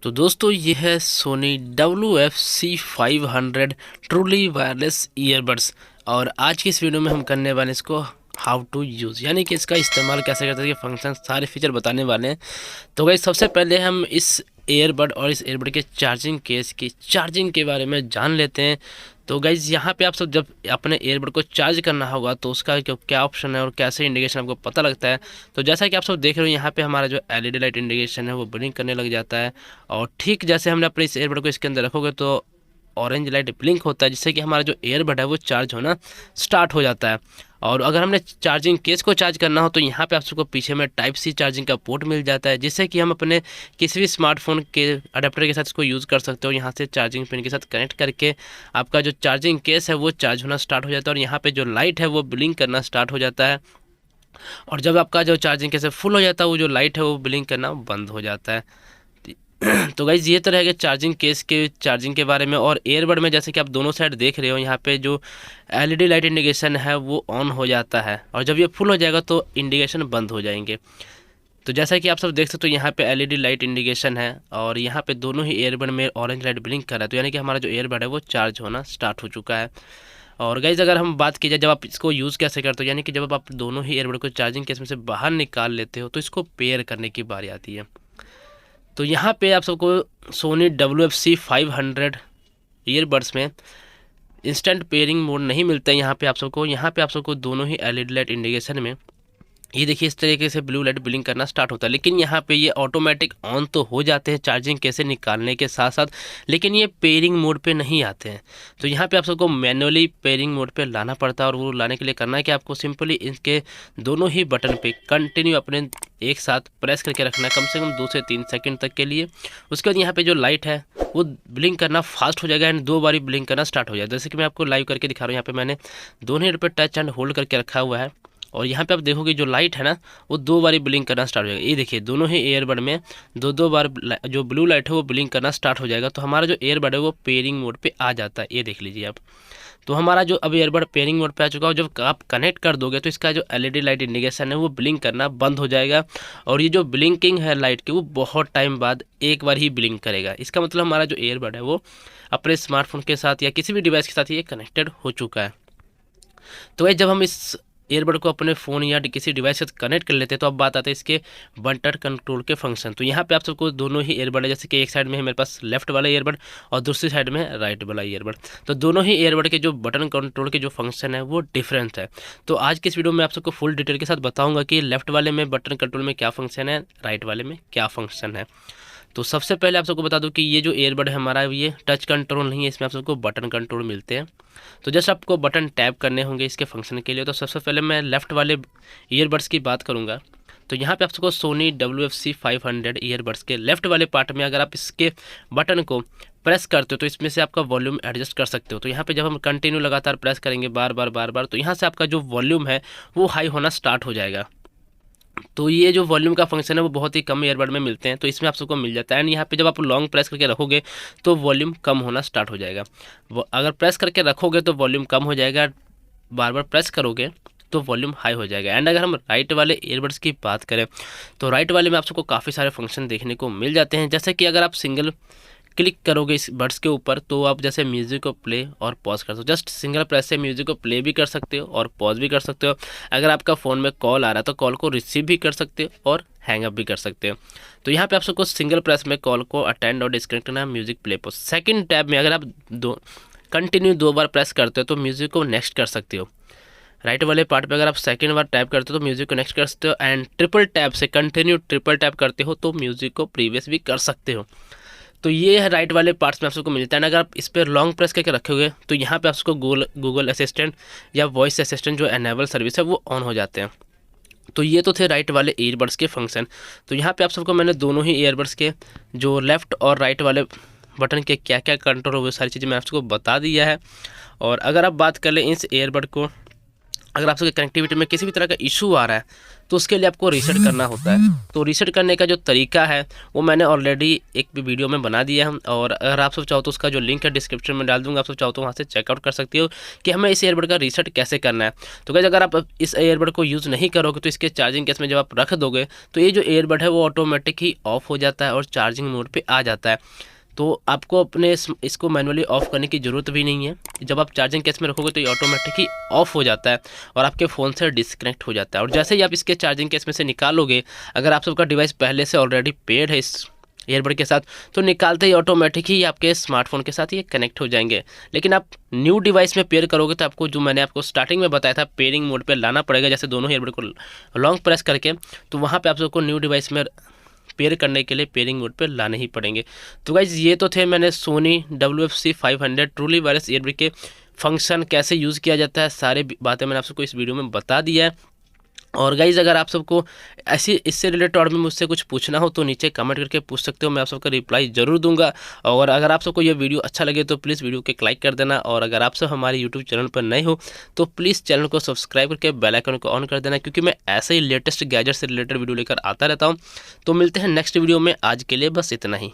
तो दोस्तों ये है Soni WF-C500 truly wireless earbuds. और आज की इस वीडियो में हम करने वाले हैं इसको हाउ टू यूज़, यानी कि इसका इस्तेमाल कैसे करते हैं, फंक्शन सारे फीचर बताने वाले हैं। तो गाइस सबसे पहले हम इस ईयरबड और इस ईयरबड के चार्जिंग केस की चार्जिंग के बारे में जान लेते हैं। तो गाइज यहाँ पे आप सब जब अपने ईयरबड को चार्ज करना होगा तो उसका क्या ऑप्शन है और कैसे इंडिकेशन आपको पता लगता है। तो जैसा कि आप सब देख रहे हो यहाँ पे हमारा जो LED लाइट इंडिकेशन है वो ब्लिंक करने लग जाता है। और ठीक जैसे हमने अपने इस ईयरबड को इसके अंदर रखोगे तो ऑरेंज लाइट ब्लिंक होता है, जिससे कि हमारा जो ईयरबड है वो चार्ज होना स्टार्ट हो जाता है। और अगर हमने चार्जिंग केस को चार्ज करना हो तो यहाँ पे आप सबको पीछे में टाइप सी चार्जिंग का पोर्ट मिल जाता है, जिससे कि हम अपने किसी भी स्मार्टफोन के अडेप्टर के साथ इसको यूज़ कर सकते हो। यहाँ से चार्जिंग पिन के साथ कनेक्ट करके आपका जो चार्जिंग केस है वो चार्ज होना स्टार्ट हो जाता है और यहाँ पे जो लाइट है वो ब्लिंक करना स्टार्ट हो जाता है। और जब आपका जो चार्जिंग केस फुल हो जाता है वो जो लाइट है वो ब्लिंक करना बंद हो जाता है। तो गाइज ये तो रहेगा चार्जिंग केस के चार्जिंग के बारे में। और ईयरबड में जैसे कि आप दोनों साइड देख रहे हो यहाँ पे जो LED लाइट इंडिकेशन है वो ऑन हो जाता है और जब ये फुल हो जाएगा तो इंडिकेशन बंद हो जाएंगे। तो जैसा कि आप सब देख सकते हो यहाँ पे LED लाइट इंडिकेशन है और यहाँ पे दोनों ही ईयरबड में ऑरेंज लाइट ब्लिंक कर रहा है, तो यानी कि हमारा जो ईयरबड है वो चार्ज होना स्टार्ट हो चुका है। और गाइज अगर हम बात की जाए जब आप इसको यूज़ कैसे करते हो, यानी कि जब आप दोनों ही ईयरबड को चार्जिंग केस में से बाहर निकाल लेते हो तो इसको पेयर करने की बारी आती है। तो यहाँ पे आप सबको सोनी WF-C500 ईयरबड्स में इंस्टेंट पेयरिंग मोड नहीं मिलता है। यहाँ पे आप सबको दोनों ही LED लाइट इंडिकेशन में ये देखिए इस तरीके से ब्लू लाइट ब्लिंक करना स्टार्ट होता है, लेकिन यहाँ पे ये ऑटोमेटिक ऑन तो हो जाते हैं चार्जिंग कैसे निकालने के साथ साथ, लेकिन ये पेयरिंग मोड पे नहीं आते हैं। तो यहाँ पे आप सबको मैनुअली पेयरिंग मोड पे लाना पड़ता है और वो लाने के लिए करना है कि आपको सिंपली इनके दोनों ही बटन पे कंटिन्यू अपने एक साथ प्रेस करके रखना है कम से कम 2 से 3 सेकंड तक के लिए। उसके बाद यहाँ पे जो लाइट है वो ब्लिंक करना फास्ट हो जाएगा एंड 2 बारी ब्लिंक करना स्टार्ट हो जाएगा। जैसे कि मैं आपको लाइव करके दिखा रहा हूँ, यहाँ पे मैंने दोनों पे टच एंड होल्ड करके रखा हुआ है और यहाँ पे आप देखोगे जो लाइट है ना वो 2 बारी ब्लिंक करना स्टार्ट हो जाएगा। ये देखिए दोनों ही ईयरबड में 2-2 बार जो ब्लू लाइट है वो ब्लिंक करना स्टार्ट हो जाएगा। तो हमारा जो ईयरबड है वो पेयरिंग मोड पे आ जाता है, ये देख लीजिए आप। तो हमारा जो अब ईयरबड पेयरिंग मोड पे आ चुका है, जब आप कनेक्ट कर दोगे तो इसका जो LED लाइट इंडिकेशन है वो ब्लिंक करना बंद हो जाएगा। और ये जो ब्लिंकिंग है लाइट की वो बहुत टाइम बाद एक बार ही ब्लिंक करेगा। इसका मतलब हमारा जो ईयरबड है वो अपने स्मार्टफोन के साथ या किसी भी डिवाइस के साथ ये कनेक्टेड हो चुका है। तो भाई जब हम इस ईयरबड को अपने फ़ोन या किसी डिवाइस से कनेक्ट कर लेते हैं तो अब बात आती है इसके बटन कंट्रोल के फंक्शन। तो यहाँ पे आप सबको दोनों ही ईयरबड है, जैसे कि एक साइड में है मेरे पास लेफ्ट वाला ईयरबड और दूसरी साइड में राइट वाला ईयरबड। तो दोनों ही ईयरबड के जो बटन कंट्रोल के जो फंक्शन है वो डिफरेंट है। तो आज की इस वीडियो में आप सबको फुल डिटेल के साथ बताऊँगा कि लेफ्ट वाले में बटन कंट्रोल में क्या फंक्शन है, राइट वाले में क्या फंक्शन है। तो सबसे पहले आप सबको बता दूं कि ये जो ईयरबड है हमारा ये टच कंट्रोल नहीं है, इसमें आप सबको बटन कंट्रोल मिलते हैं। तो जैसे आपको बटन टैप करने होंगे इसके फंक्शन के लिए, तो सबसे पहले मैं लेफ़्ट वाले ईयरबड्स की बात करूंगा। तो यहाँ पे आप सबको सोनी WF-C500 ईयरबड्स के लेफ़्ट वाले पार्ट में अगर आप इसके बटन को प्रेस करते हो तो इसमें से आपका वॉल्यूम एडजस्ट कर सकते हो। तो यहाँ पे जब हम कंटिन्यू लगातार प्रेस करेंगे बार बार तो यहाँ से आपका जो वॉल्यूम है वो हाई होना स्टार्ट हो जाएगा। तो ये जो वॉल्यूम का फंक्शन है वो बहुत ही कम ईयरबड में मिलते हैं, तो इसमें आप सबको मिल जाता है। एंड यहाँ पे जब आप लॉन्ग प्रेस करके रखोगे तो वॉल्यूम कम होना स्टार्ट हो जाएगा। अगर प्रेस करके रखोगे तो वॉल्यूम कम हो जाएगा, बार बार प्रेस करोगे तो वॉल्यूम हाई हो जाएगा। एंड अगर हम राइट वाले ईयरबड्स की बात करें तो राइट वाले में आप सबको काफ़ी सारे फंक्शन देखने को मिल जाते हैं। जैसे कि अगर आप सिंगल क्लिक करोगे इस बड्स के ऊपर तो आप जैसे म्यूज़िक को प्ले और पॉज कर सकते हो। जस्ट सिंगल प्रेस से म्यूज़िक को प्ले भी कर सकते हो और पॉज भी कर सकते हो। अगर आपका फ़ोन में कॉल आ रहा है तो कॉल को रिसीव भी कर सकते हो और हैंग अप भी कर सकते हो। तो यहाँ पे आप सबको सिंगल प्रेस में कॉल को अटेंड और डिस्कनेक्ट करना है, music play pause. Second tab में अगर आप कंटिन्यू 2 बार प्रेस करते हो तो म्यूज़िक को नेक्स्ट कर सकते हो। राइट वाले पार्ट पे अगर आप सेकंड बार टैप करते हो तो म्यूज़िक को नेक्स्ट कर सकते हो। एंड ट्रिपल टैप से कंटिन्यू ट्रिपल टैप करते हो तो म्यूज़िक को प्रीवियस भी कर सकते हो। तो ये है राइट वाले पार्ट्स में आप सबको मिलता है। अगर आप इस पर लॉन्ग प्रेस करके रखोगे तो यहाँ पे आप सबको गूगल असिस्टेंट या वॉइस असिस्टेंट जो एनेबल सर्विस है वो ऑन हो जाते हैं। तो ये तो थे राइट वाले ईयरबड्स के फंक्शन। तो यहाँ पे आप सबको मैंने दोनों ही ईयरबड्स के जो लेफ़्ट और राइट वाले बटन के क्या क्या कंट्रोल हो वो सारी चीज़ें मैं आप सबको बता दिया है। और अगर आप बात कर लें इस ईयरबड को अगर आप सबके कनेक्टिविटी में किसी भी तरह का इशू आ रहा है तो उसके लिए आपको रीसेट करना होता है। तो रीसेट करने का जो तरीका है वो मैंने ऑलरेडी एक वीडियो में बना दिया है, और अगर आप सब चाहो तो उसका जो लिंक है डिस्क्रिप्शन में डाल दूंगा, आप सब चाहो तो वहाँ से चेकआउट कर सकते हो कि हमें इस ईयरबड का रीसेट कैसे करना है। तो गाइस अगर आप इस ईयरबड को यूज़ नहीं करोगे तो इसके चार्जिंग केस में जब आप रख दोगे तो ये जो ईयरबड है वो ऑटोमेटिक ही ऑफ हो जाता है और चार्जिंग मोड पर आ जाता है। तो आपको अपने इसको मैनुअली ऑफ़ करने की ज़रूरत भी नहीं है। जब आप चार्जिंग केस में रखोगे तो ये ऑटोमेटिक ही ऑफ़ हो जाता है और आपके फ़ोन से डिस्कनेक्ट हो जाता है। और जैसे ही आप इसके चार्जिंग केस में से निकालोगे, अगर आप सबका डिवाइस पहले से ऑलरेडी पेड है इस ईयरबड के साथ, तो निकालते ही ऑटोमेटिक ही आपके स्मार्टफोन के साथ ये कनेक्ट हो जाएंगे। लेकिन आप न्यू डिवाइस में पेयर करोगे तो आपको जो मैंने आपको स्टार्टिंग में बताया था पेयरिंग मोड पे लाना पड़ेगा, जैसे दोनों ईयरबड को लॉन्ग प्रेस करके, तो वहाँ पे आप सबको न्यू डिवाइस में पेयर करने के लिए पेयरिंग मोड पे लाने ही पड़ेंगे। तो गाइज ये तो थे मैंने Sony WFC500 truly wireless earbud के फंक्शन कैसे यूज़ किया जाता है, सारी बातें मैंने आप सबको इस वीडियो में बता दिया है। और गाइज़ अगर आप सबको ऐसी इससे रिलेटेड और भी मुझसे कुछ पूछना हो तो नीचे कमेंट करके पूछ सकते हो, मैं आप सबका रिप्लाई ज़रूर दूंगा। और अगर आप सबको ये वीडियो अच्छा लगे तो प्लीज़ वीडियो के लाइक कर देना, और अगर आप सब हमारे यूट्यूब चैनल पर नए हो तो प्लीज़ चैनल को सब्सक्राइब करके बेल आइकन को ऑन कर देना, क्योंकि मैं ऐसे ही लेटेस्ट गैजेट से रिलेटेड वीडियो लेकर आता रहता हूँ। तो मिलते हैं नेक्स्ट वीडियो में, आज के लिए बस इतना ही।